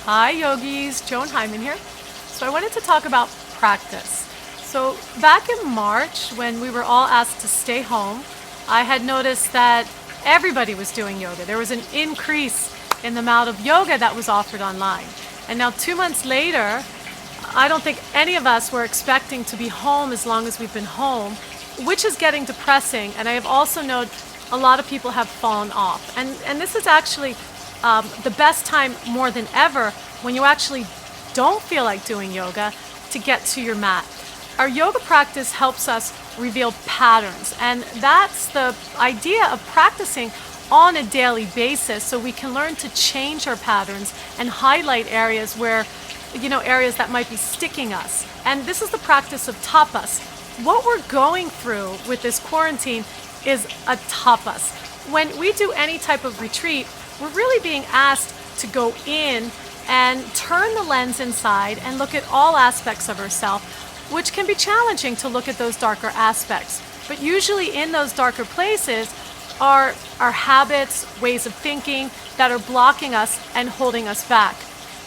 Hi yogis, Joan Hyman here. So I wanted to talk about practice. So back in March when we were all asked to stay home, I had noticed that everybody was doing yoga. There was an increase in the amount of yoga that was offered online. And now 2 months later, I don't think any of us were expecting to be home as long as we've been home, which is getting depressing. And I have also known a lot of people have fallen off. And this is actually the best time more than ever when you actually don't feel like doing yoga to get to your mat. Our yoga practice helps us reveal patterns, and that's the idea of practicing on a daily basis so we can learn to change our patterns and highlight areas where, areas that might be sticking us. And this is the practice of tapas. What we're going through with this quarantine is a tapas. When we do any type of retreat, we're really being asked to go in and turn the lens inside and look at all aspects of ourselves, which can be challenging to look at those darker aspects. But usually in those darker places are our habits, ways of thinking that are blocking us and holding us back.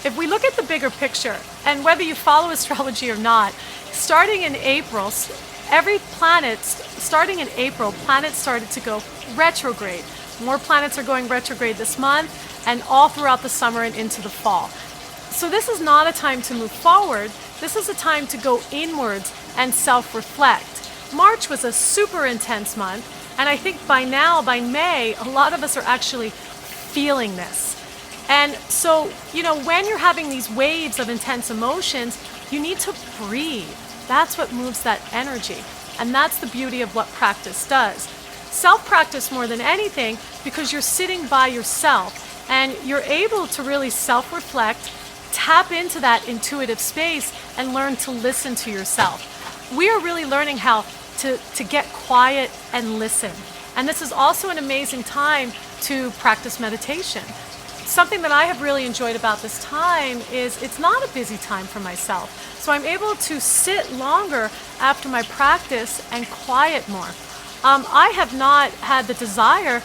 If we look at the bigger picture, and whether you follow astrology or not, starting in April, planets started to go retrograde. More planets are going retrograde this month and all throughout the summer and into the fall. So this is not a time to move forward. This is a time to go inwards and self-reflect. March was a super intense month, and I think by now, by May, a lot of us are actually feeling this. And so, when you're having these waves of intense emotions, you need to breathe. That's what moves that energy. And that's the beauty of what practice does. Self-practice more than anything, because you're sitting by yourself and you're able to really self-reflect, tap into that intuitive space and learn to listen to yourself. We are really learning how to get quiet and listen. And this is also an amazing time to practice meditation. Something that I have really enjoyed about this time is it's not a busy time for myself. So I'm able to sit longer after my practice and quiet more. I have not had the desire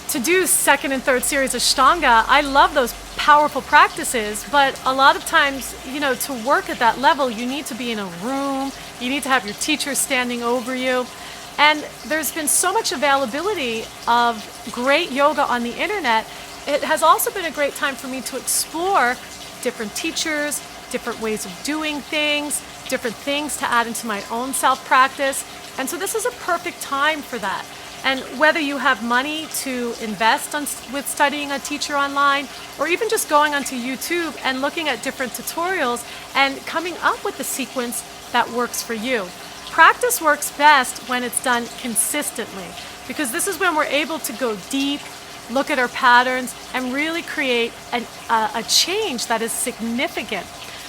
to do second and third series of Ashtanga. I love those powerful practices, but a lot of times, to work at that level, you need to be in a room, you need to have your teacher standing over you. And there's been so much availability of great yoga on the internet. It has also been a great time for me to explore different teachers, different ways of doing things, different things to add into my own self-practice. And so this is a perfect time for that. And whether you have money to invest with studying a teacher online, or even just going onto YouTube and looking at different tutorials and coming up with the sequence that works for you. Practice works best when it's done consistently, because this is when we're able to go deep, look at our patterns, and really create a change that is significant.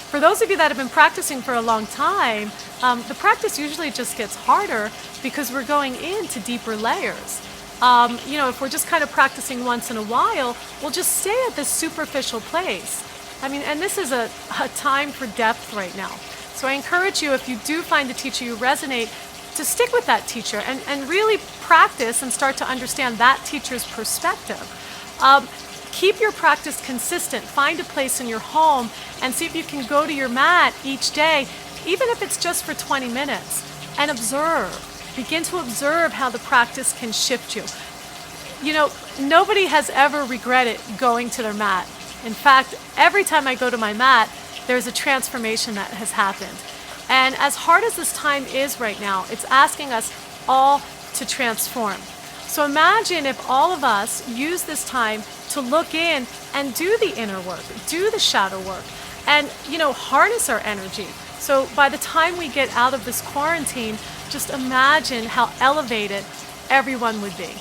For those of you that have been practicing for a long time, the practice usually just gets harder because we're going into deeper layers. If we're just kind of practicing once in a while, we'll just stay at this superficial place. And this is a time for depth right now. So I encourage you, if you do find a teacher you resonate, to stick with that teacher and really practice and start to understand that teacher's perspective. Keep your practice consistent. Find a place in your home and see if you can go to your mat each day, even if it's just for 20 minutes, and observe. Begin to observe how the practice can shift you. Nobody has ever regretted going to their mat. In fact, every time I go to my mat, there's a transformation that has happened. And as hard as this time is right now, it's asking us all to transform. So imagine if all of us use this time to look in and do the inner work, do the shadow work, and harness our energy. So by the time we get out of this quarantine, just imagine how elevated everyone would be.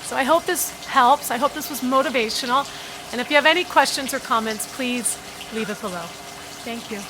So I hope this helps. I hope this was motivational. And if you have any questions or comments, please leave it below. Thank you.